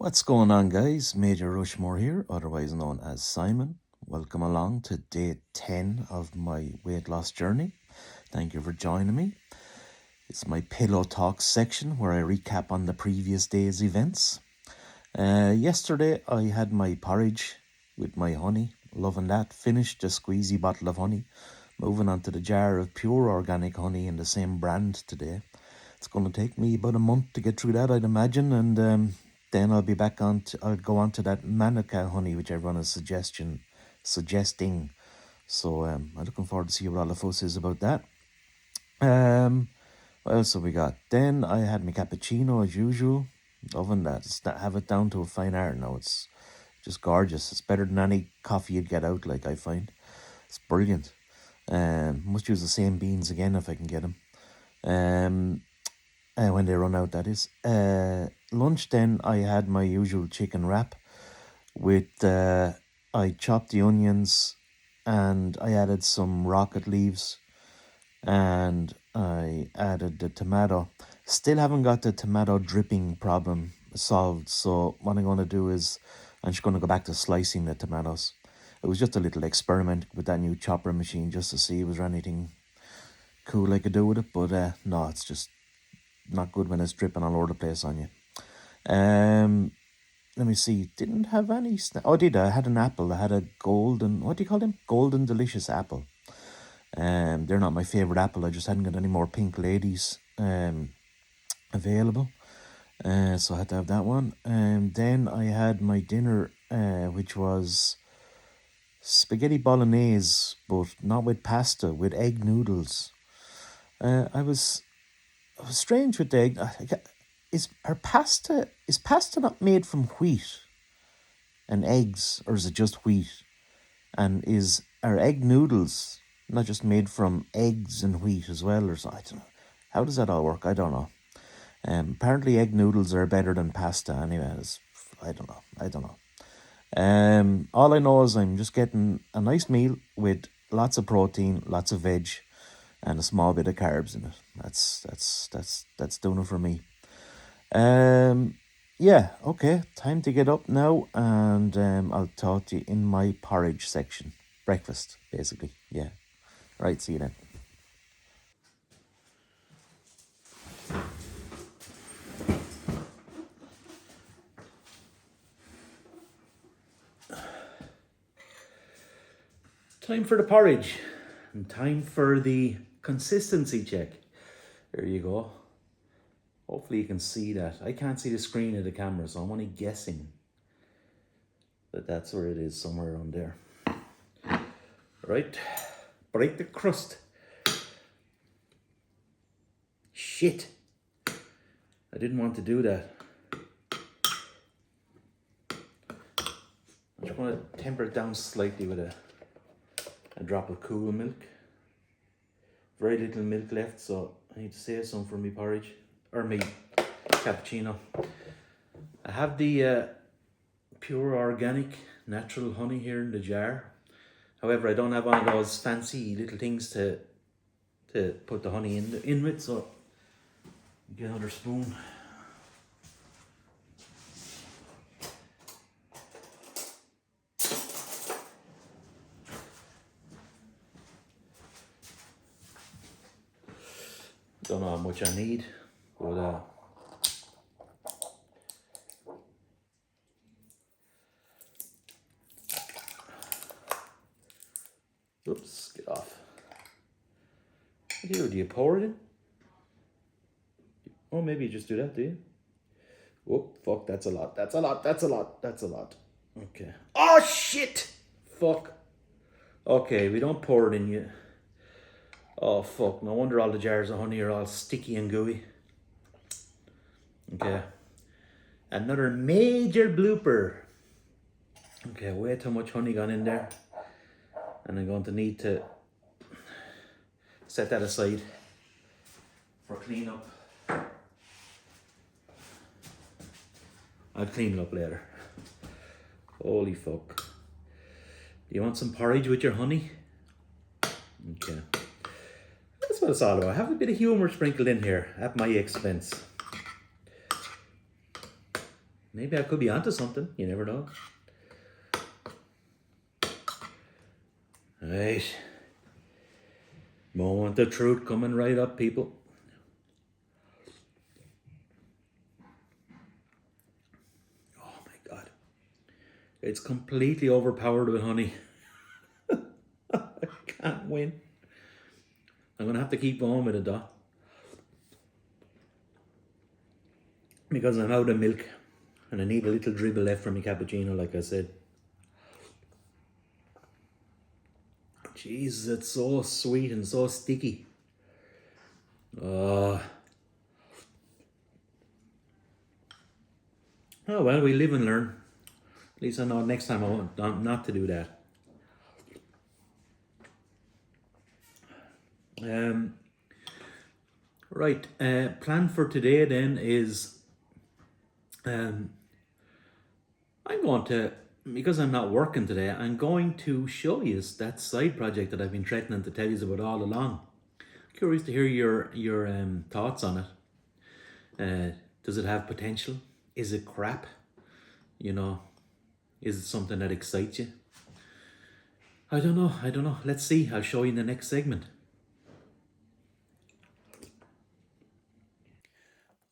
What's going on, guys? MajorRushMore here, otherwise known as Simon. Welcome along to day 10 of my weight loss journey. Thank you for joining me. It's my pillow talk section where I recap on the previous day's events. Yesterday I had my porridge with my honey, loving that. Finished the squeezy bottle of honey. Moving on to the jar of pure organic honey in the same brand today. It's going to take me about a month to get through that, I'd imagine, and then I'll be back on I'll go on to that Manuka honey, which everyone is suggesting. So I'm looking forward to see what all the fuss is about that. What else have we got? Then I had my cappuccino as usual. Loving that. Have it down to a fine art now. It's just gorgeous. It's better than any coffee you'd get out, like I find. It's brilliant. Must use the same beans again if I can get them. When they run out, that is. Lunch then, I had my usual chicken wrap with, I chopped the onions and I added some rocket leaves and I added the tomato. Still haven't got the tomato dripping problem solved, so what I'm going to do is I'm just going to go back to slicing the tomatoes. It was just a little experiment with that new chopper machine just to see if was there anything cool I could do with it, but no, it's just not good when it's dripping all over the place on you. Let me see. Didn't have any. I did. I had an apple. I had a golden. What do you call them? Golden delicious apple. They're not my favorite apple. I just hadn't got any more pink ladies available. So I had to have that one. Then I had my dinner, which was spaghetti bolognese, but not with pasta, with egg noodles. I was strange with the egg. Is pasta not made from wheat and eggs, or is it just wheat? And are egg noodles not just made from eggs and wheat as well, or something? I don't know. How does that all work? I don't know. Apparently egg noodles are better than pasta anyway. I don't know. All I know is I'm just getting a nice meal with lots of protein, lots of veg, and a small bit of carbs in it. That's doing it for me. Yeah, okay, time to get up now, and I'll talk to you in my porridge section. Breakfast, basically, yeah. Right, see you then. Time for the porridge, and time for the consistency check. There you go. Hopefully you can see that. I can't see the screen of the camera, so I'm only guessing that that's where it is, somewhere around there. Right, break the crust. Shit. I didn't want to do that. I'm just going to temper it down slightly with a drop of cool milk. Very little milk left, so I need to save some for me porridge, or me cappuccino. I have the pure organic natural honey here in the jar. However, I don't have one of those fancy little things to put the honey in with, so get another spoon. Don't know how much I need, but oops, get off. What do you pour it in? Oh, maybe you just do that, do you? Whoop, fuck, that's a lot. Okay. Oh, shit! Fuck. Okay, we don't pour it in yet. Oh, fuck, no wonder all the jars of honey are all sticky and gooey. Okay. Another major blooper. Okay, way too much honey gone in there. And I'm going to need to set that aside for cleanup. I'll clean it up later. Holy fuck. Do you want some porridge with your honey? Okay. That's what it's all about. Have a bit of humour sprinkled in here at my expense. Maybe I could be onto something. You never know. Right. Moment of truth coming right up, people. Oh my God. It's completely overpowered with honey. I can't win. I'm going to have to keep going with it though. Because I'm out of milk. And I need a little dribble left for my cappuccino, like I said. Jesus, it's so sweet and so sticky. Oh. Oh well, we live and learn. At least I know next time I want not to do that. Right. Plan for today then is I'm going to, because I'm not working today, I'm going to show you that side project that I've been threatening to tell you about all along. Curious to hear your thoughts on it. Does it have potential? Is it crap? You know, is it something that excites you? I don't know. Let's see. I'll show you in the next segment.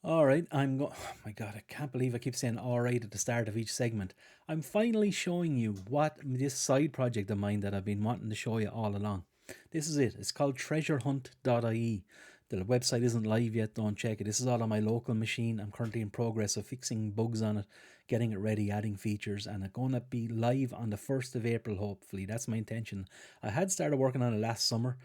All right, oh my God, I can't believe I keep saying all right at the start of each segment. I'm finally showing you what this side project of mine that I've been wanting to show you all along. This is it. It's called treasurehunt.ie. The website isn't live yet, don't check it. This is all on my local machine. I'm currently in progress of fixing bugs on it, getting it ready, adding features, and it's going to be live on the 1st of April, hopefully. That's my intention. I had started working on it last summer,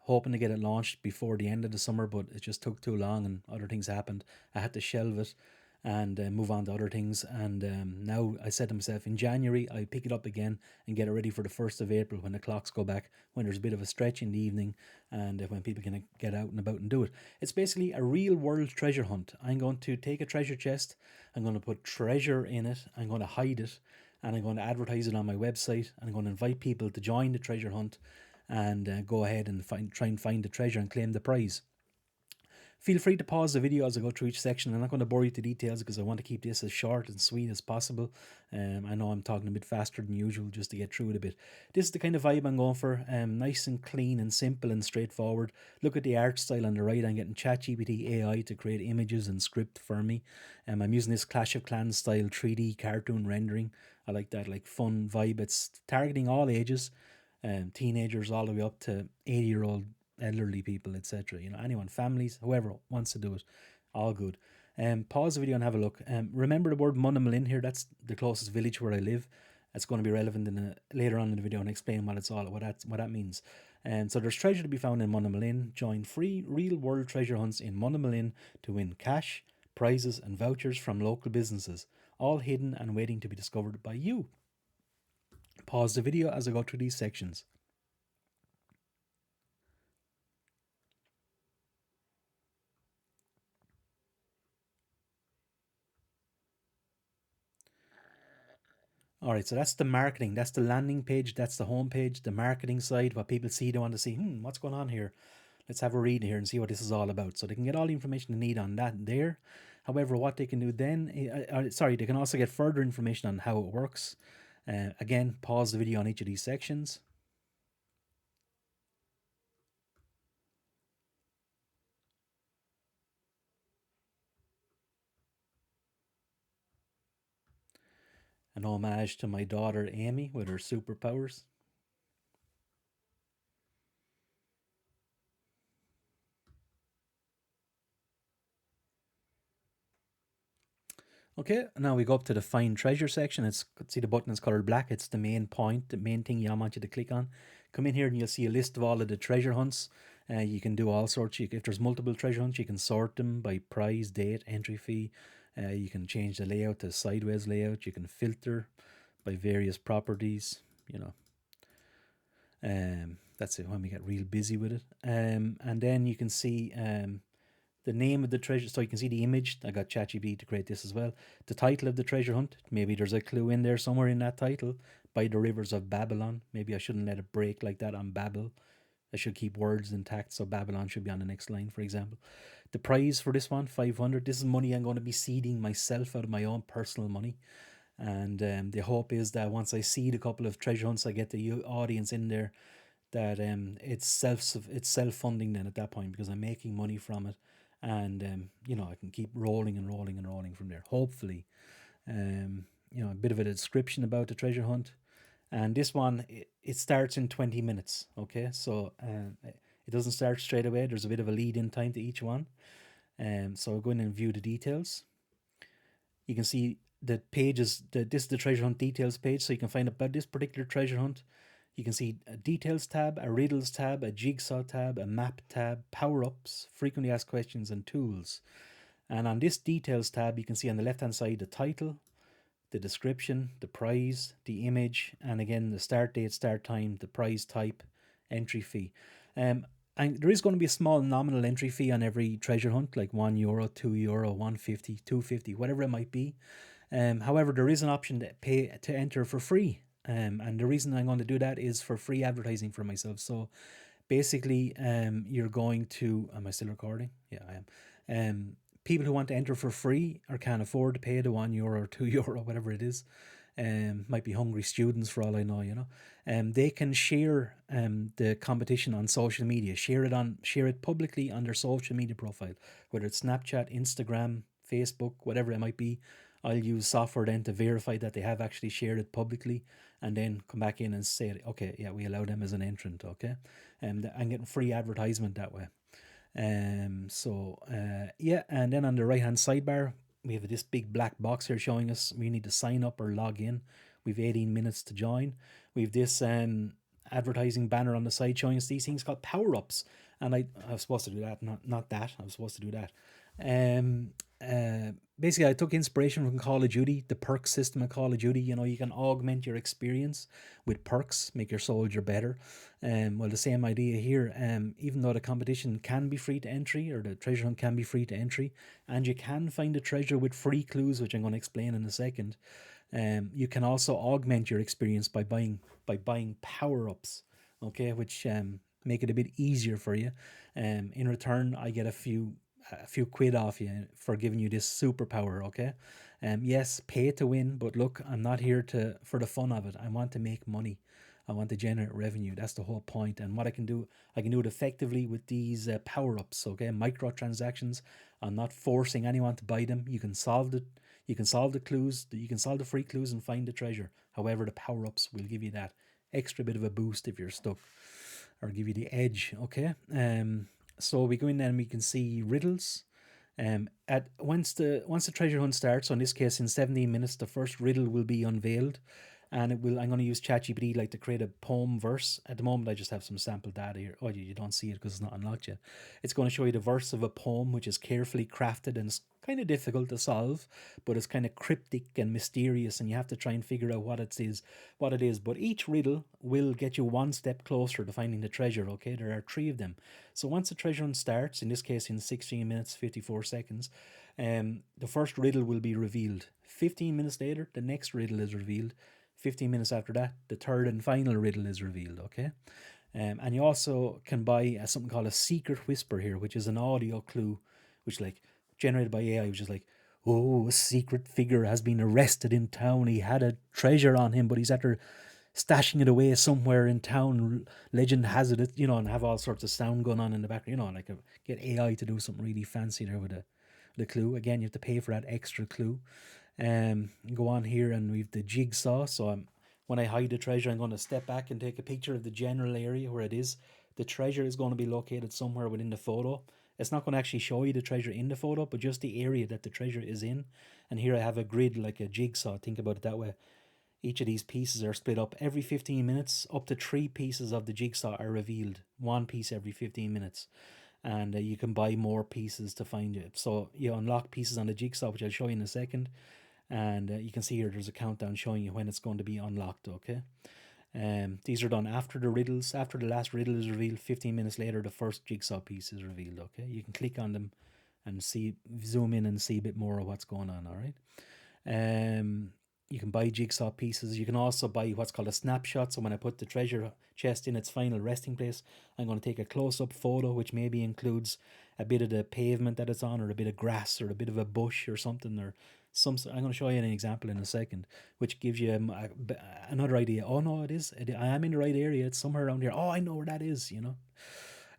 hoping to get it launched before the end of the summer, but it just took too long and other things happened. I had to shelve it and move on to other things. And now I said to myself, in January, I pick it up again and get it ready for the 1st of April when the clocks go back, when there's a bit of a stretch in the evening and when people can get out and about and do it. It's basically a real world treasure hunt. I'm going to take a treasure chest, I'm going to put treasure in it, I'm going to hide it, and I'm going to advertise it on my website, and I'm going to invite people to join the treasure hunt and go ahead and try and find the treasure and claim the prize. Feel free to pause the video as I go through each section. I'm not going to bore you to details because I want to keep this as short and sweet as possible. I know I'm talking a bit faster than usual just to get through it a bit. This is the kind of vibe I'm going for. Nice and clean and simple and straightforward. Look at the art style on the right. I'm getting ChatGPT AI to create images and script for me. I'm using this Clash of Clans style 3D cartoon rendering. I like that, like fun vibe. It's targeting all ages, teenagers all the way up to 80-year-old elderly people, etc. You know, anyone, families, whoever wants to do it, all good. Pause the video and have a look. Remember the word Munnamalin here. That's the closest village where I live. It's going to be relevant later on in the video and explain what that means. So there's treasure to be found in Munnamalin. Join free real world treasure hunts in Munnamalin to win cash, prizes, and vouchers from local businesses, all hidden and waiting to be discovered by you. Pause the video as I go through these sections. All right, so that's the marketing. That's the landing page. That's the home page, the marketing side, what people see. They want to see, what's going on here? Let's have a read here and see what this is all about. So they can get all the information they need on that there. However, what they can do then, they can also get further information on how it works. Again, pause the video on each of these sections. An homage to my daughter Amy with her superpowers. Okay, now we go up to the find treasure section. See the button is colored black. It's the main point, the main thing I want you to click on. Come in here and you'll see a list of all of the treasure hunts. You can do all sorts. If there's multiple treasure hunts, you can sort them by prize, date, entry fee. You can change the layout to sideways layout. You can filter by various properties. You know, that's it when we get real busy with it. And then you can see the name of the treasure, so you can see the image. I got ChatGPT to create this as well. The title of the treasure hunt, maybe there's a clue in there somewhere in that title. By the rivers of Babylon. Maybe I shouldn't let it break like that on Babel. I should keep words intact, so Babylon should be on the next line, for example. The prize for this one, 500. This is money I'm going to be seeding myself out of my own personal money. And the hope is that once I seed a couple of treasure hunts, I get the audience in there, that it's self funding then at that point, because I'm making money from it, and I can keep rolling and rolling and rolling from there. Hopefully, a bit of a description about the treasure hunt, and this one it starts in 20 minutes. Okay, so it doesn't start straight away. There's a bit of a lead in time to each one. So I'll go in and view the details. You can see the pages. This is the treasure hunt details page, so you can find about this particular treasure hunt. You can see a details tab, a riddles tab, a jigsaw tab, a map tab, power ups, frequently asked questions, and tools. And on this details tab, you can see on the left hand side the title, the description, the prize, the image, and again the start date, start time, the prize type, entry fee. And there is going to be a small nominal entry fee on every treasure hunt, like €1, €2, 150, 250, whatever it might be. However, there is an option to pay to enter for free. And the reason I'm going to do that is for free advertising for myself. So basically, you're going to. Am I still recording? Yeah, I am. People who want to enter for free or can't afford to pay the €1 or €2, whatever it is, might be hungry students for all I know, they can share the competition on social media, share it publicly on their social media profile, whether it's Snapchat, Instagram, Facebook, whatever it might be. I'll use software then to verify that they have actually shared it publicly, and then come back in and say, okay, yeah, we allow them as an entrant, okay? And I'm getting free advertisement that way. Yeah, and then on the right hand sidebar, we have this big black box here showing us we need to sign up or log in. We've 18 minutes to join. We've this advertising banner on the side showing us these things called power ups, and I was supposed to do that, not that. I was supposed to do that. Um, Basically, I took inspiration from Call of Duty, the perk system of Call of Duty. You can augment your experience with perks, make your soldier better. Well, the same idea here. Even though the competition can be free to entry, or the treasure hunt can be free to entry, and you can find a treasure with free clues, which I'm going to explain in a second. You can also augment your experience by buying power ups, okay, which make it a bit easier for you. In return, I get a few quid off you for giving you this superpower, okay? Yes, pay to win, but look, I'm not here for the fun of it. I want to make money. I want to generate revenue. That's the whole point. And what I can do it effectively with these power ups, okay? Microtransactions. I'm not forcing anyone to buy them. You can solve the clues. You can solve the free clues and find the treasure. However, the power ups will give you that extra bit of a boost if you're stuck, or give you the edge, okay? So we go in and we can see riddles. At once the treasure hunt starts, so in this case in 17 minutes, the first riddle will be unveiled, and I'm going to use ChatGPT like to create a poem verse. At the moment, I just have some sample data here. Oh, you don't see it because it's not unlocked yet. It's going to show you the verse of a poem, which is carefully crafted, and it's kind of difficult to solve, but it's kind of cryptic and mysterious, and you have to try and figure out what it is. But each riddle will get you one step closer to finding the treasure. Okay, there are 3 of them. So once the treasure hunt starts, in this case in 16 minutes 54 seconds, the first riddle will be revealed. 15 minutes later, the next riddle is revealed. 15 minutes after that, the third and final riddle is revealed. Okay. And you also can buy something called a secret whisper here, which is an audio clue, which like generated by AI, which is like, oh, a secret figure has been arrested in town. He had a treasure on him, but he's after stashing it away somewhere in town. Legend has it, and have all sorts of sound going on in the background, like get AI to do something really fancy there with the clue. Again, you have to pay for that extra clue. Go on here, and we've the jigsaw. So when I hide the treasure, I'm going to step back and take a picture of the general area where it is. The treasure is going to be located somewhere within the photo. It's not going to actually show you the treasure in the photo, but just the area that the treasure is in. And here I have a grid like a jigsaw. Think about it that way. Each of these pieces are split up every 15 minutes. Up to 3 pieces of the jigsaw are revealed. 1 piece every 15 minutes. And you can buy more pieces to find it. So you unlock pieces on the jigsaw, which I'll show you in a second. And you can see here there's a countdown showing you when it's going to be unlocked, okay? These are done after the riddles. After the last riddle is revealed, 15 minutes later, the first jigsaw piece is revealed, okay? You can click on them and zoom in and see a bit more of what's going on, all right? You can buy jigsaw pieces. You can also buy what's called a snapshot. So when I put the treasure chest in its final resting place, I'm going to take a close-up photo, which maybe includes a bit of the pavement that it's on, or a bit of grass, or a bit of a bush, or something, or some. I'm going to show you an example in a second, which gives you another idea. Oh no, it is. I am in the right area. It's somewhere around here. Oh, I know where that is.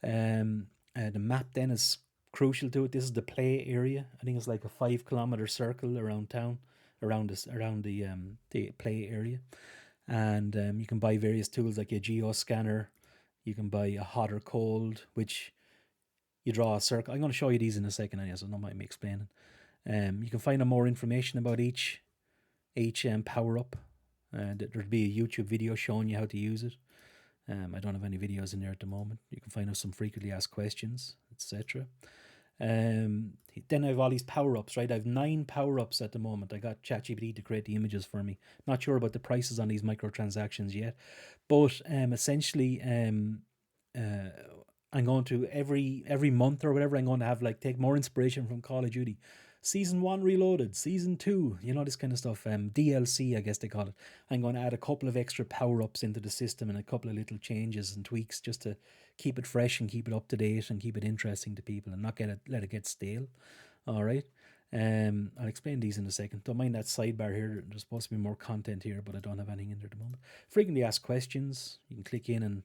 The map then is crucial to it. This is the play area. I think it's like a 5 kilometer circle around town, around the play area, and you can buy various tools like a geo scanner. You can buy a hot or cold, which you draw a circle. I'm going to show you these in a second, so don't mind me explaining. You can find out more information about each power up. There'd be a YouTube video showing you how to use it. I don't have any videos in there at the moment. You can find out some frequently asked questions, etc. Then I have all these power ups, right? I have 9 power ups at the moment. I got ChatGPT to create the images for me. Not sure about the prices on these microtransactions yet, but essentially, I'm going to every month or whatever. I'm going to have take more inspiration from Call of Duty. Season 1 reloaded, Season 2, this kind of stuff. DLC, I guess they call it. I'm going to add a couple of extra power ups into the system and a couple of little changes and tweaks just to keep it fresh and keep it up to date and keep it interesting to people and not let it get stale. All right. I'll explain these in a second. Don't mind that sidebar here. There's supposed to be more content here, but I don't have anything in there at the moment. Frequently asked questions. You can click in and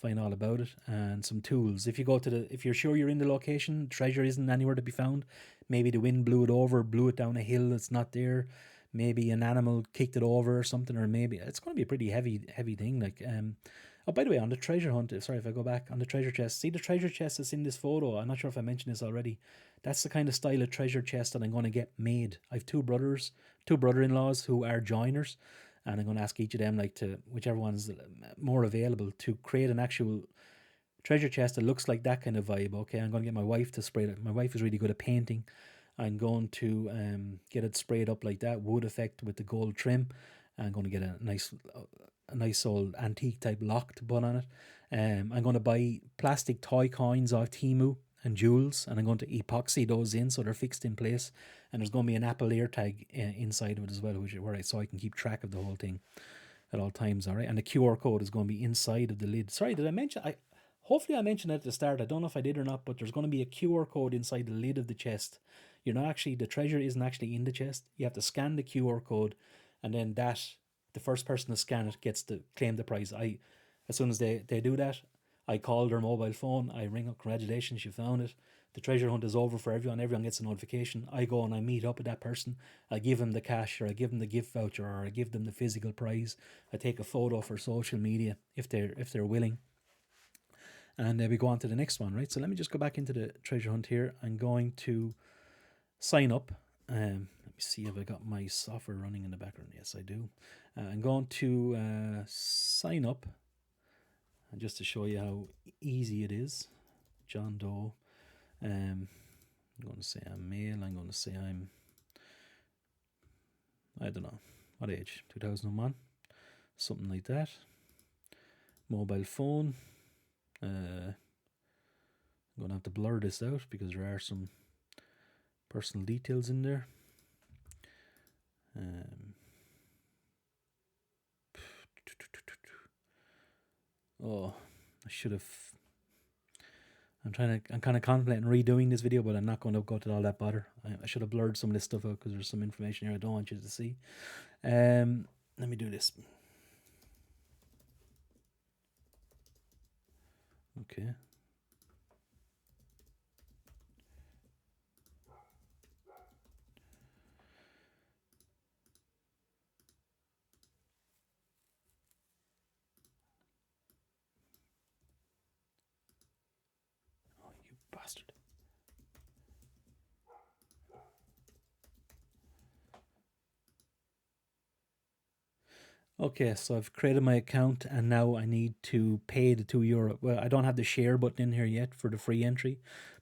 find all about it, and some tools. If you're sure you're in the location, treasure isn't anywhere to be found. Maybe the wind blew it down a hill. It's not there. Maybe an animal kicked it over or something, or maybe it's going to be a pretty heavy thing. Oh, by the way, on the treasure hunt, sorry if I go back on the treasure chest. See the treasure chest that's in this photo. I'm not sure if I mentioned this already. That's the kind of style of treasure chest that I'm going to get made. I have two brother-in-laws who are joiners, and I'm going to ask each of them to whichever one's more available to create an actual treasure chest that looks like that kind of vibe. Okay, I'm going to get my wife to spray it. My wife is really good at painting. I'm going to get it sprayed up like that, wood effect with the gold trim. I'm going to get a nice old antique type lock to put on it. I'm going to buy plastic toy coins off Temu and jewels, and I'm going to epoxy those in so they're fixed in place. And there's going to be an Apple AirTag inside of it as well, so I can keep track of the whole thing at all times. All right, and the QR code is going to be inside of the lid. Sorry, did I mention? Hopefully I mentioned it at the start. I don't know if I did or not, but there's going to be a QR code inside the lid of the chest. The treasure isn't actually in the chest. You have to scan the QR code, and then the first person to scan it gets to claim the prize. As soon as they do that, I call their mobile phone. I ring up, congratulations, you found it. The treasure hunt is over for everyone. Everyone gets a notification. I go and I meet up with that person. I give them the cash, or I give them the gift voucher, or I give them the physical prize. I take a photo for social media if they're willing. And we go on to the next one, right? So let me just go back into the treasure hunt here. I'm going to sign up. Let me see if I got my software running in the background. Yes, I do. I'm going to sign up, and just to show you how easy it is. John Doe. I'm going to say I'm male. I'm going to say I don't know, what age? 2001? Something like that. Mobile phone. I'm going to have to blur this out because there are some personal details in there. I should have. I'm kind of contemplating redoing this video, but I'm not going to go to all that bother. I should have blurred some of this stuff out because there's some information here I don't want you to see. Let me do this. Okay. Oh, you bastard. Okay, so I've created my account, and now I need to pay the €2. Well, I don't have the share button in here yet for the free entry,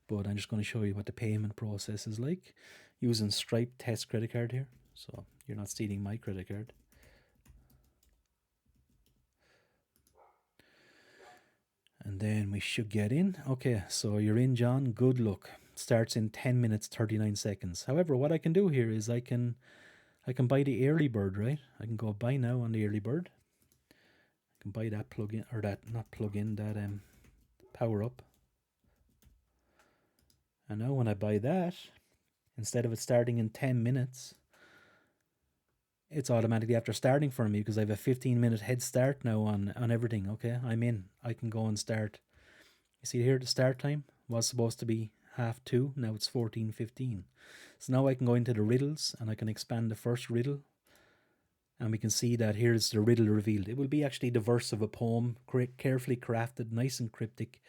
but I'm just going to show you what the payment process is like using Stripe test credit card here. So you're not stealing my credit card. And then we should get in. Okay, so you're in, John. Good luck. Starts in 10 minutes, 39 seconds. However, what I can do here is I can I can buy the early bird, right? I can go buy now on the early bird. I can buy that plug-in, or that, not plug-in, that power up. And now when I buy that, instead of it starting in 10 minutes, it's automatically after starting for me because I have a 15-minute head start now on everything. Okay, I'm in. I can go and start. You see here, the start time was supposed to be 2:30. Now it's 14:15. So now I can go into the riddles and I can expand the first riddle. And we can see that here's the riddle revealed. It will be actually the verse of a poem, carefully crafted, nice and cryptic.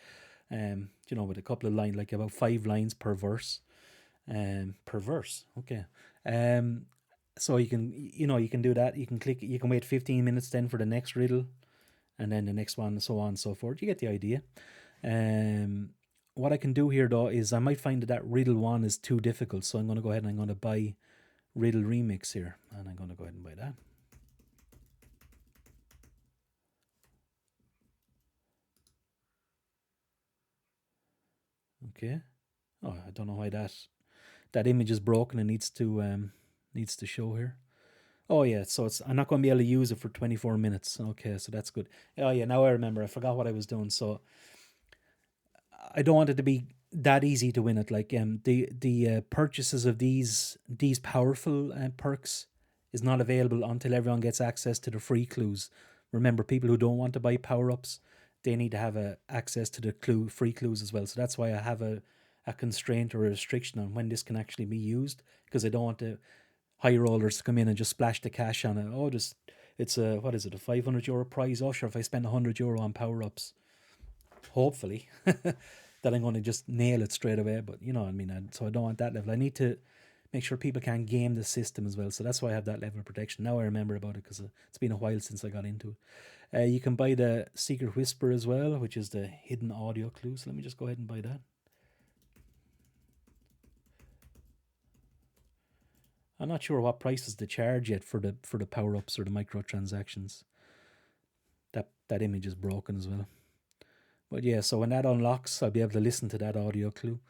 With a couple of lines, like about 5 lines per verse. Okay. So you can do that. You can click. You can wait 15 minutes then for the next riddle, and then the next one, and so on and so forth. You get the idea. What I can do here though is I might find that riddle 1 is too difficult, so I'm going to go ahead and I'm going to buy riddle remix here, and I'm going to go ahead and buy that. Okay. Oh, I don't know why that image is broken and needs to show here. Oh yeah, so I'm not going to be able to use it for 24 minutes. Okay, so that's good. Oh yeah, now I remember. I forgot what I was doing. So I don't want it to be that easy to win it. Like the purchases of these powerful perks is not available until everyone gets access to the free clues. Remember, people who don't want to buy power ups, they need to have access to the free clues as well. So that's why I have a constraint or a restriction on when this can actually be used, because I don't want the high rollers to come in and just splash the cash on it. Oh, it's a, what is it, a €500 prize? Oh, sure, if I spend €100 on power ups, hopefully that I'm going to just nail it straight away. But you know what I mean. So I don't want that level. I need to make sure people can't game the system as well. So that's why I have that level of protection. Now I remember about it because it's been a while since I got into it. You can buy the Secret Whisper as well, which is the hidden audio clue. So let me just go ahead and buy that. I'm not sure what prices to charge yet for the power ups or the microtransactions. That image is broken as well. But yeah, so when that unlocks, I'll be able to listen to that audio clue.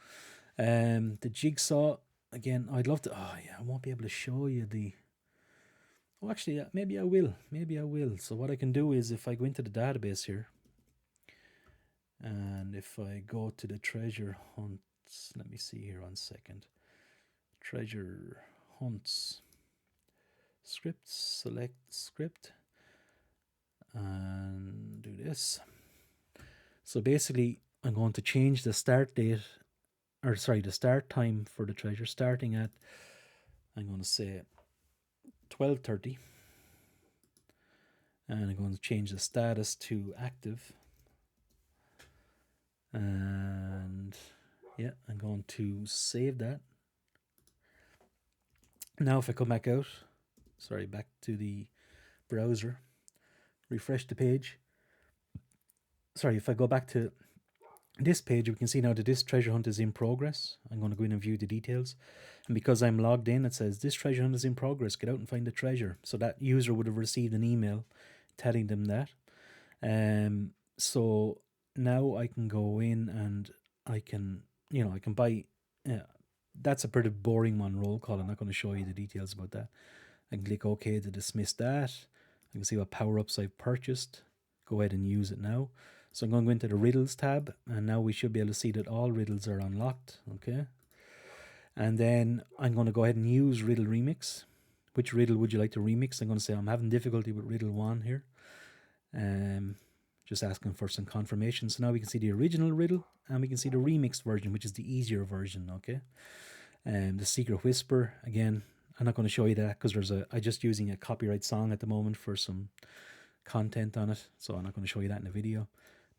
The jigsaw, again, I'd love to. Oh yeah, I won't be able to show you the. Oh, actually, maybe I will. So what I can do is, if I go into the database here, and if I go to the treasure hunts, let me see here 1 second. Treasure hunts, scripts, select script, and do this. So basically, I'm going to change the start date, or sorry, the start time for the treasure, starting at, I'm going to say 12:30, and I'm going to change the status to active, and yeah, I'm going to save that. Now if I come back out, back to the browser, refresh the page. If I go back to this page, we can see now that this treasure hunt is in progress. I'm going to go in and view the details. And because I'm logged in, it says this treasure hunt is in progress. Get out and find the treasure. So that user would have received an email telling them that. So now I can go in and I can buy. That's a pretty boring one, roll call. I'm not going to show you the details about that. I can click OK to dismiss that. I can see what power-ups I've purchased. Go ahead and use it now. So I'm going to go into the riddles tab, and now we should be able to see that all riddles are unlocked. Okay. And then I'm going to go ahead and use riddle remix. Which riddle would you like to remix? I'm going to say I'm having difficulty with riddle 1 here. Just asking for some confirmation. So now we can see the original riddle, and we can see the remixed version, which is the easier version. Okay. The Secret Whisper, again, I'm not going to show you that because I'm just using a copyright song at the moment for some content on it, so I'm not going to show you that in the video.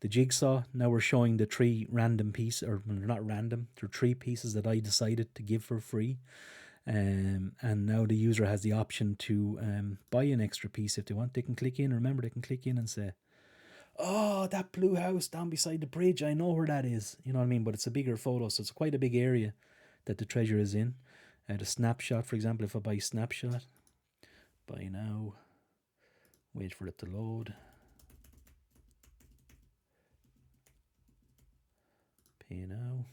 The jigsaw, now we're showing the 3 random pieces, or they're not random, they're 3 pieces that I decided to give for free. And now the user has the option to buy an extra piece if they want. They can click in, remember, they can click in and say, oh, that blue house down beside the bridge, I know where that is. You know what I mean? But it's a bigger photo, so it's quite a big area that the treasure is in. The snapshot, for example, if I buy snapshot, buy now, wait for it to load, pay now,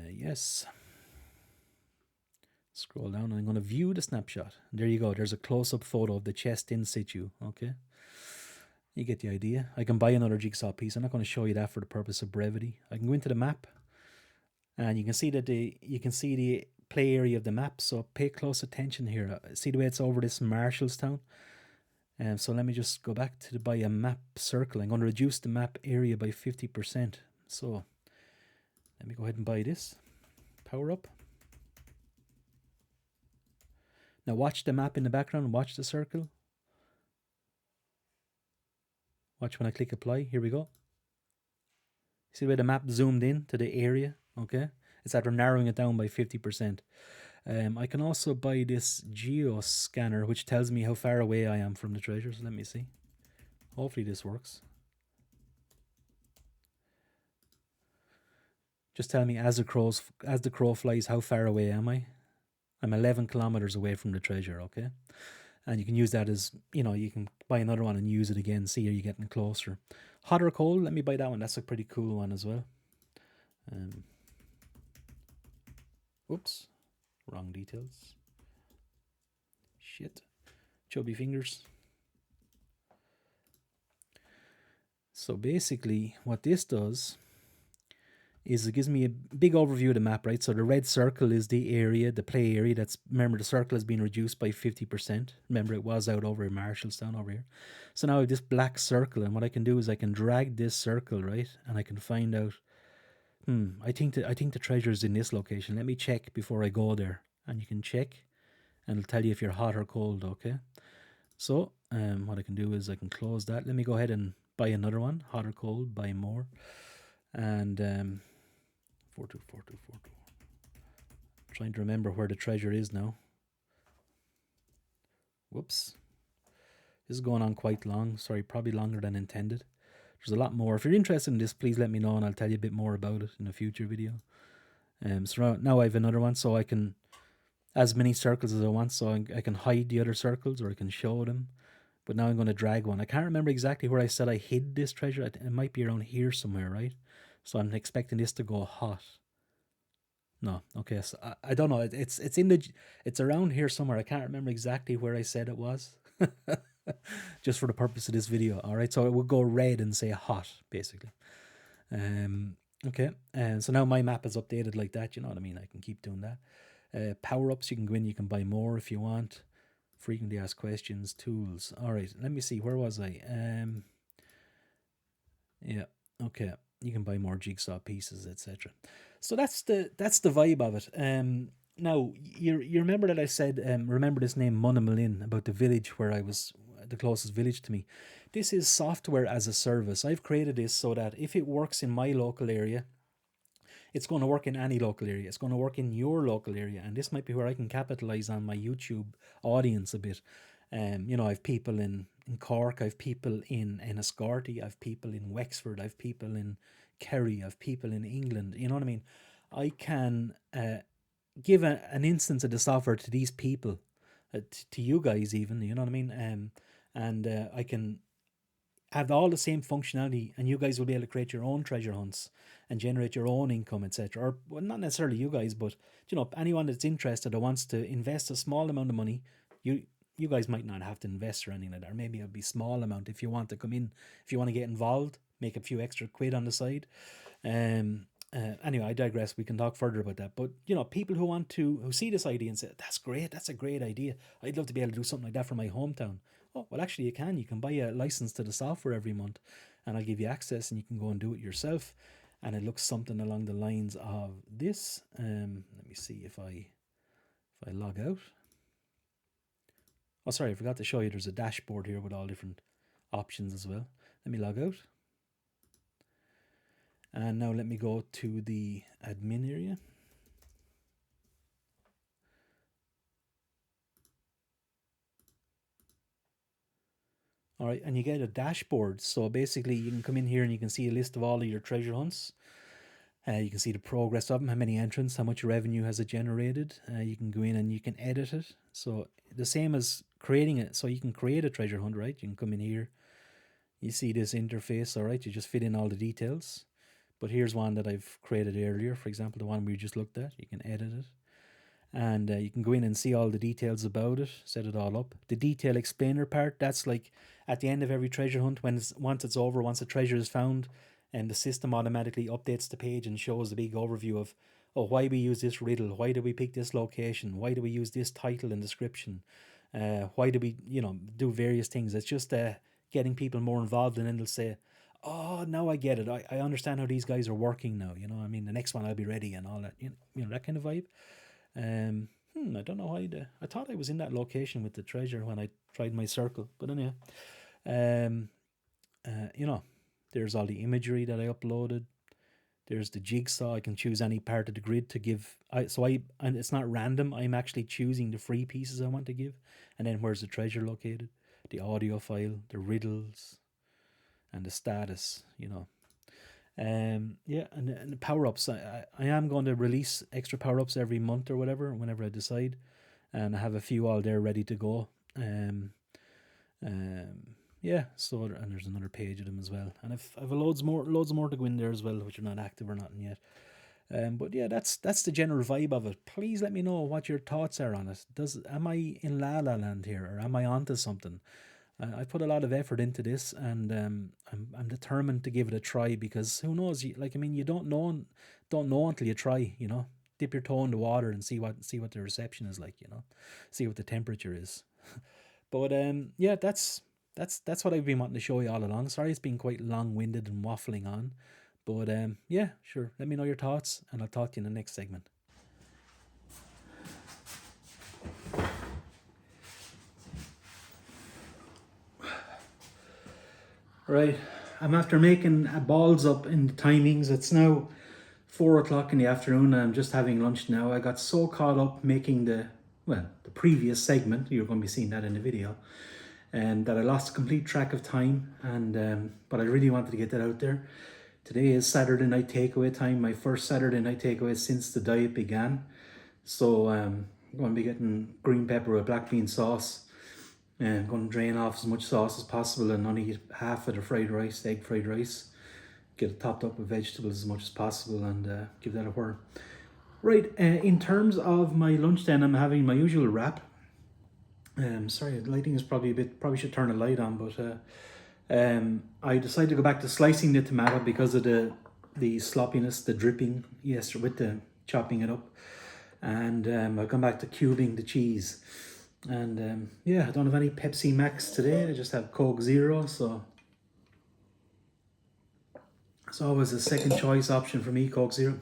yes. Scroll down and I'm going to view the snapshot. There you go. There's a close-up photo of the chest in situ. Okay. You get the idea. I can buy another jigsaw piece. I'm not going to show you that for the purpose of brevity. I can go into the map and you can see that the play area of the map. So pay close attention here. See the way it's over this Marshallstown? So let me just go back to buy a map circle. I'm going to reduce the map area by 50%. So let me go ahead and buy this. Power up. Now watch the map in the background. Watch the circle. Watch when I click apply. Here we go. See the way the map zoomed in to the area? Okay. It's after narrowing it down by 50%. I can also buy this geo scanner, which tells me how far away I am from the treasure. So let me see. Hopefully this works. Just tell me as the crow flies, how far away am I? I'm 11 kilometers away from the treasure, okay? And you can use that as, you can buy another one and use it again. See, are you getting closer? Hot or cold? Let me buy that one. That's a pretty cool one as well. Oops. Wrong details. Shit. Chubby fingers. So basically, what this does is it gives me a big overview of the map, right? So the red circle is the area, the play area. Remember, the circle has been reduced by 50%. Remember, it was out over in Marshallstown over here. So now I have this black circle, and what I can do is I can drag this circle, right? And I can find out, I think the treasure is in this location. Let me check before I go there. And you can check, and it'll tell you if you're hot or cold, okay? So what I can do is I can close that. Let me go ahead and buy another one, hot or cold, buy more. And 424242. I'm trying to remember where the treasure is now. Whoops. This is going on quite long. Sorry, probably longer than intended. There's a lot more. If you're interested in this, please let me know and I'll tell you a bit more about it in a future video. So now I have another one, so I can, as many circles as I want, so I can hide the other circles or I can show them. But now I'm going to drag one. I can't remember exactly where I said I hid this treasure. It might be around here somewhere, right? So I'm expecting this to go hot. No, okay. So I don't know. It's around here somewhere. I can't remember exactly where I said it was. Just for the purpose of this video. All right. So it would go red and say hot, basically. Okay. And so now my map is updated like that. You know what I mean? I can keep doing that. Power ups. You can go in. You can buy more if you want. Frequently asked questions. Tools. All right. Let me see. Where was I? Yeah. Okay. You can buy more jigsaw pieces, etc. So that's the vibe of it. Now you remember that I said remember this name Munnamalin about the village where I was, the closest village to me. This is software as a service. I've created this so that if it works in my local area, it's going to work in any local area. It's going to work in your local area, and this might be where I can capitalize on my YouTube audience a bit. I have people in Cork, I have people in Enniscorthy, I have people in Wexford, I have people in Kerry, I have people in England. You know what I mean? I can give an instance of the software to these people, to you guys even, you know what I mean? And I can have all the same functionality, and you guys will be able to create your own treasure hunts and generate your own income, etc. Or well, not necessarily you guys, but anyone that's interested or wants to invest a small amount of money, you guys might not have to invest or anything like that. Or maybe it'll be small amount if you want to come in, if you want to get involved, make a few extra quid on the side. Anyway, I digress. We can talk further about that. But people who see this idea and say, "That's great. That's a great idea. I'd love to be able to do something like that for my hometown." Oh, well, actually, you can. You can buy a license to the software every month, and I'll give you access, and you can go and do it yourself. And it looks something along the lines of this. Let me see if I log out. Oh, sorry, I forgot to show you. There's a dashboard here with all different options as well. Let me log out. And now let me go to the admin area. All right, and you get a dashboard. So basically you can come in here and you can see a list of all of your treasure hunts. You can see the progress of them, how many entrants, how much revenue has it generated. You can go in and you can edit it. So the same as creating it. So you can create a treasure hunt, right? You can come in here. You see this interface, all right? You just fit in all the details. But here's one that I've created earlier. For example, the one we just looked at. You can edit it. and you can go in and see all the details about it, set it all up. The detail explainer part, that's like at the end of every treasure hunt, once it's over, once a treasure is found, and the system automatically updates the page and shows the big overview of, oh, why we use this riddle, why do we pick this location, why do we use this title and description, why do we, do various things. It's just getting people more involved, and then they'll say, oh, now I get it. I understand how these guys are working now. I mean, the next one I'll be ready and all that. That kind of vibe. I don't know why. I thought I was in that location with the treasure when I tried my circle, but anyway, um, there's all the imagery that I uploaded. There's the jigsaw. I can choose any part of the grid to give. And it's not random. I'm actually choosing the free pieces I want to give, and then where's the treasure located, the audio file, the riddles, and the status. And the power ups. I am going to release extra power ups every month or whatever, whenever I decide, and I have a few all there ready to go. So and there's another page of them as well, and I've loads more to go in there as well, which are not active or nothing yet. But yeah, that's the general vibe of it. Please let me know what your thoughts are on it. Am I in La La Land here, or am I onto something? I put a lot of effort into this, and I'm determined to give it a try, because who knows? You don't know until you try. Dip your toe in the water and see what the reception is like. See what the temperature is. But yeah, that's what I've been wanting to show you all along. Sorry, it's been quite long-winded and waffling on, but yeah, sure. Let me know your thoughts, and I'll talk to you in the next segment. Right, I'm after making balls up in the timings. It's now 4 o'clock in the afternoon, and I'm just having lunch now. I got so caught up making the previous segment, you're going to be seeing that in the video, and that I lost complete track of time. And but I really wanted to get that out there. Today is Saturday night takeaway time, my first Saturday night takeaway since the diet began. So I'm going to be getting green pepper with black bean sauce. I'm going to drain off as much sauce as possible and only eat half of the egg fried rice. Get it topped up with vegetables as much as possible, and give that a whirl. Right, in terms of my lunch then, I'm having my usual wrap. Sorry, the lighting is probably should turn the light on, but I decided to go back to slicing the tomato because of the sloppiness, the dripping, with the chopping it up. And I've gone back to cubing the cheese. And I don't have any Pepsi Max today. I just have Coke Zero, so it's always a second choice option for me, Coke Zero.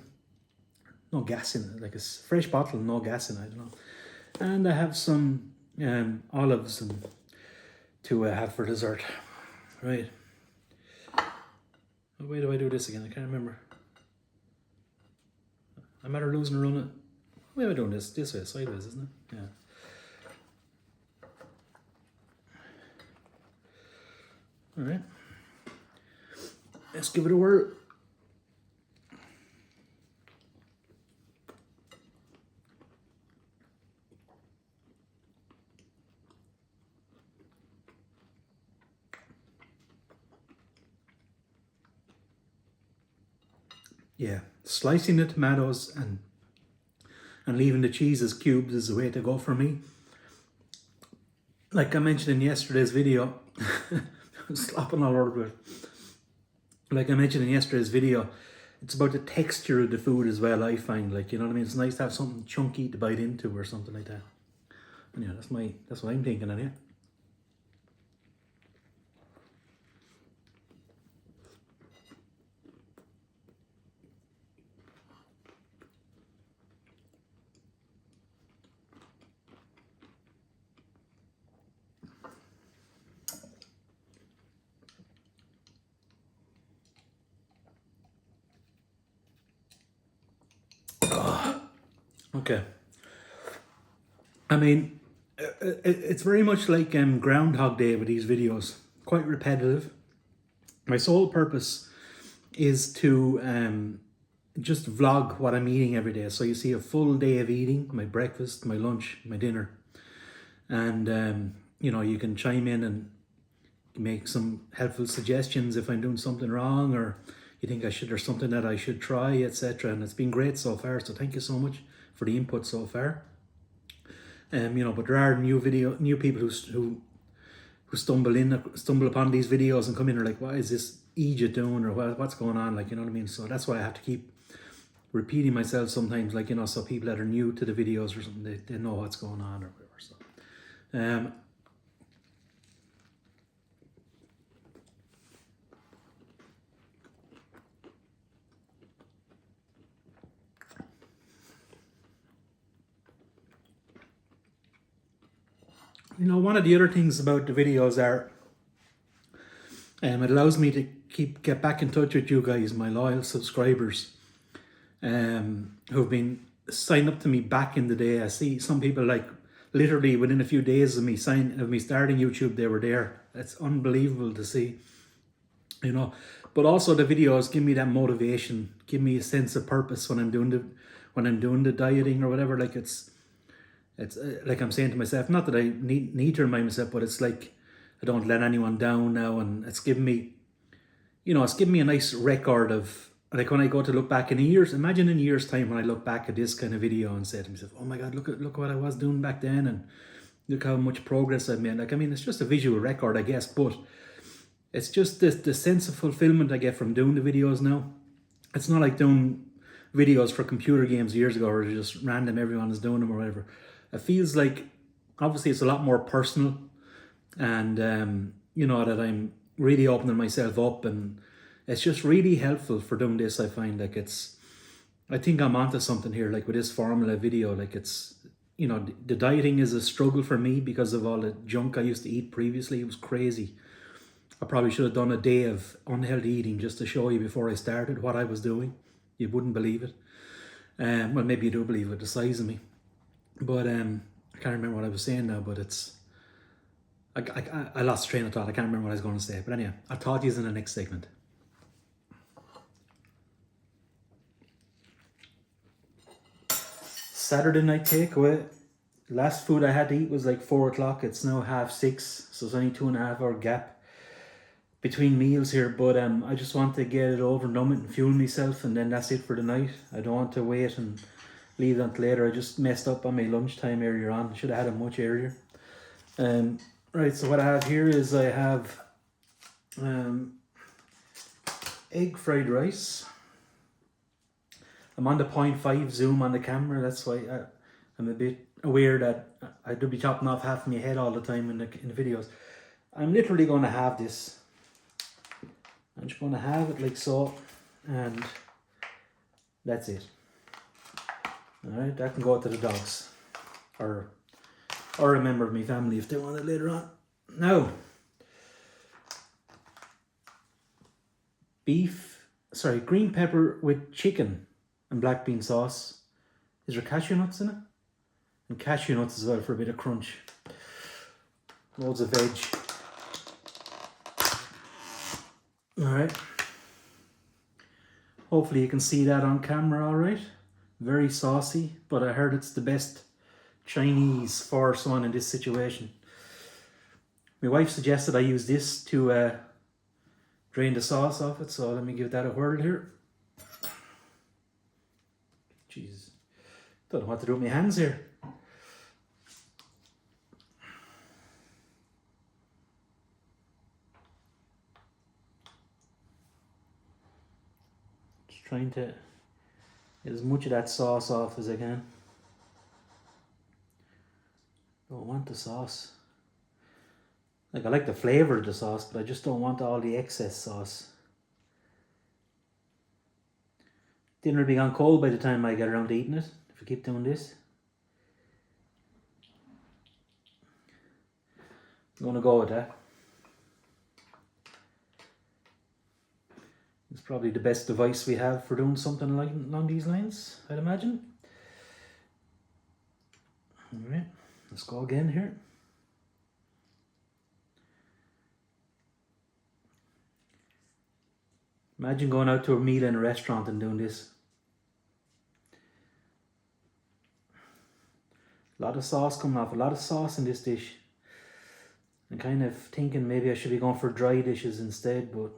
No gas in it, like a fresh bottle, no gas in it, I don't know. And I have some olives and to have for dessert. Right. What way do I do this again? I can't remember. I'm either losing or running. What way am I doing this? This way, sideways, isn't it? Yeah. All right. Let's give it a whirl. Yeah, slicing the tomatoes and leaving the cheese as cubes is the way to go for me. Like I mentioned in yesterday's video, I'm slopping all over it. Like I mentioned in yesterday's video, it's about the texture of the food as well, I find. Like, you know what I mean? It's nice to have something chunky to bite into or something like that. And yeah, that's what I'm thinking anyway. Okay. I mean, it's very much like Groundhog Day with these videos. Quite repetitive. My sole purpose is to just vlog what I'm eating every day. So you see a full day of eating, my breakfast, my lunch, my dinner. And, you can chime in and make some helpful suggestions if I'm doing something wrong, or you think there's something that I should try, etc. And it's been great so far. So thank you so much for the input so far. But there are new people who stumble upon these videos and come in and are like, what is this Egypt doing, or what's going on? Like, you know what I mean? So that's why I have to keep repeating myself sometimes, like, so people that are new to the videos or something, they know what's going on or whatever. So one of the other things about the videos are it allows me to get back in touch with you guys, my loyal subscribers, who've been signed up to me back in the day. I see some people, like, literally within a few days of me starting YouTube, they were there. It's unbelievable to see, But also the videos give me that motivation, give me a sense of purpose when I'm doing the dieting or whatever. Like, it's like I'm saying to myself, not that I need to remind myself, but it's like I don't let anyone down now, and it's given me, a nice record of, like, when I go to look back in imagine in a year's time when I look back at this kind of video and say to myself, oh my God, look what I was doing back then, and look how much progress I've made. Like, I mean, it's just a visual record, I guess, but it's just the sense of fulfillment I get from doing the videos now. It's not like doing videos for computer games years ago where just random, everyone is doing them or whatever. It feels like, obviously, it's a lot more personal, and that I'm really opening myself up, and it's just really helpful for doing this. I find, like, I think I'm onto something here, like with this formula video. Like, it's, the dieting is a struggle for me because of all the junk I used to eat previously. It was crazy. I probably should have done a day of unhealthy eating just to show you before I started what I was doing. You wouldn't believe it. Well, maybe you do believe it, the size of me. But I can't remember what I was saying now, but it's... I lost train of thought. I can't remember what I was going to say. But anyway, I'll talk to you in the next segment. Saturday night takeaway. Last food I had to eat was like 4 o'clock. It's now 6:30, so it's only 2.5 hour gap between meals here. But I just want to get it over, numb it and fuel myself, and then that's it for the night. I don't want to wait and leave it until later. I just messed up on my lunchtime earlier on. Should have had it much earlier. Right, so what I have here is I have egg fried rice. I'm on the 0.5 zoom on the camera. That's why I'm a bit aware that I do be chopping off half of my head all the time in the videos. I'm literally going to have this. I'm just going to have it like so, and that's it. Alright, that can go to the dogs, or a member of my family if they want it later on. Now, green pepper with chicken and black bean sauce. Is there cashew nuts in it? And cashew nuts as well for a bit of crunch. Loads of veg. Alright. Hopefully you can see that on camera alright. Very saucy, but I heard it's the best Chinese for someone in this situation. My wife suggested I use this to drain the sauce off it, so let me give that a whirl here. Jeez, don't know what to do with my hands here. Just trying to get as much of that sauce off as I can. Don't want the sauce. Like, I like the flavour of the sauce, but I just don't want all the excess sauce. Dinner will be gone cold by the time I get around to eating it, if I keep doing this. I'm going to go with that. It's probably the best device we have for doing something like along these lines, I'd imagine. Alright, let's go again here. Imagine going out to a meal in a restaurant and doing this. A lot of sauce coming off, a lot of sauce in this dish. I'm kind of thinking maybe I should be going for dry dishes instead, but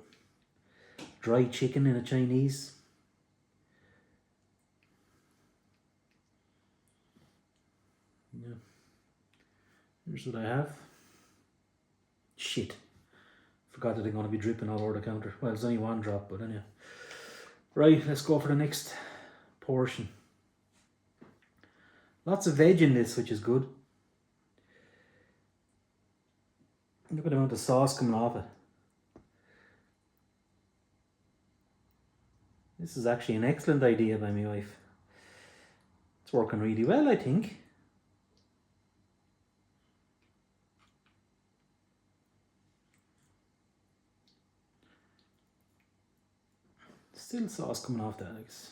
dry chicken in a Chinese. Yeah. Here's what I have. Shit. Forgot that they're going to be dripping all over the counter. Well, it's only one drop, but anyway. Right, let's go for the next portion. Lots of veg in this, which is good. Look at the amount of sauce coming off it. This is actually an excellent idea by my wife. It's working really well, I think. Still sauce coming off that, I guess.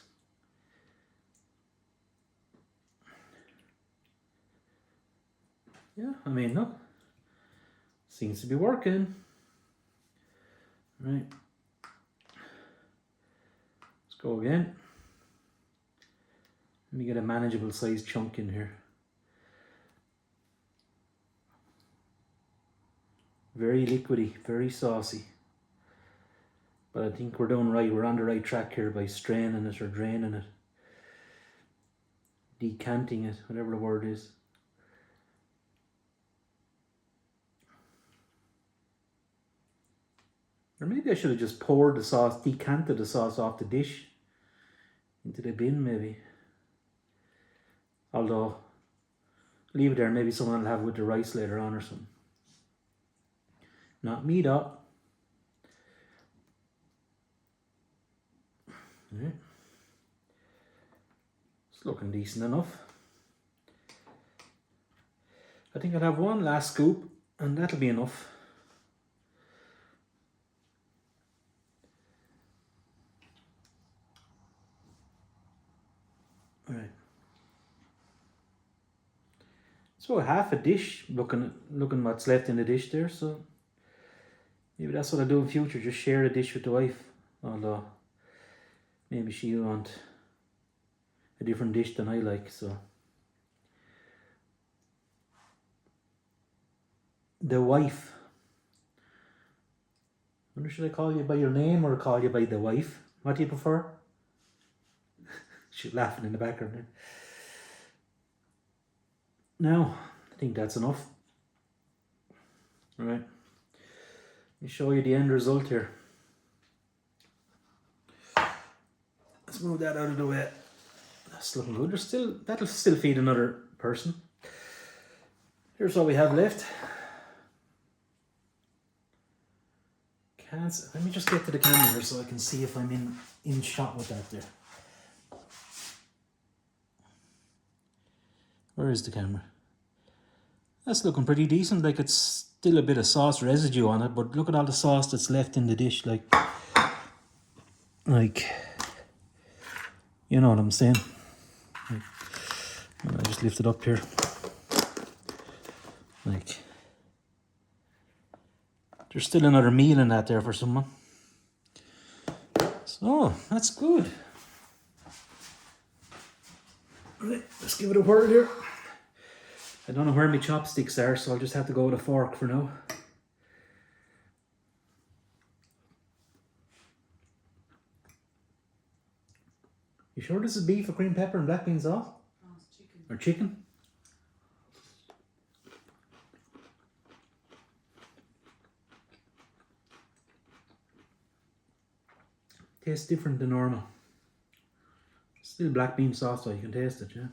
Yeah, I mean, look. Seems to be working. Right. Let's go again. Let me get a manageable size chunk in here. Very liquidy, very saucy. But I think we're doing right. We're on the right track here by straining it or draining it. Decanting it, whatever the word is. Or maybe I should have just poured the sauce, decanted the sauce off the dish into the bin maybe. Although, leave it there, maybe someone will have it with the rice later on or something. Not me though. Right. It's looking decent enough. I think I'll have one last scoop and that'll be enough. Right. So half a dish, looking what's left in the dish there, so maybe that's what I'll do in future, just share a dish with the wife. Although maybe she'll want a different dish than I like, so. The wife. I wonder, should I call you by your name or call you by the wife? What do you prefer? She's laughing in the background there. Now, I think that's enough. All right. Let me show you the end result here. Let's move that out of the way. That's looking good. That'll still feed another person. Here's what we have left. Let me just get to the camera here so I can see if I'm in shot with that there. Where is the camera? That's looking pretty decent. Like, it's still a bit of sauce residue on it, but look at all the sauce that's left in the dish. Like, you know what I'm saying? I just lift it up here. Like, there's still another meal in that there for someone. So, that's good. Right, let's give it a whirl here. I don't know where my chopsticks are, so I'll just have to go with a fork for now. You sure this is beef with green pepper and black bean sauce? No, it's chicken. Or chicken? Tastes different than normal. Still black bean sauce, so you can taste it, yeah.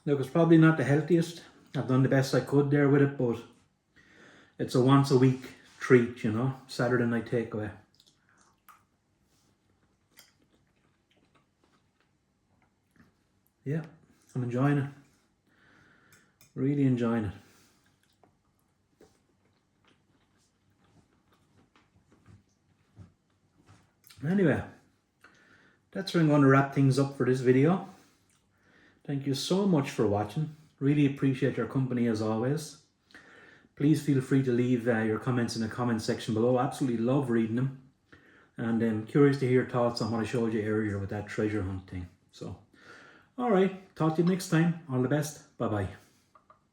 Look, it's probably not the healthiest. I've done the best I could there with it, but it's a once a week treat, you know, Saturday night takeaway. Yeah, I'm enjoying it. Really enjoying it. Anyway, that's where I'm going to wrap things up for this video. Thank you so much for watching. Really appreciate your company as always. Please feel free to leave your comments in the comment section below. Absolutely love reading them. And I'm curious to hear your thoughts on what I showed you earlier with that treasure hunt thing. So, alright, talk to you next time. All the best. Bye-bye.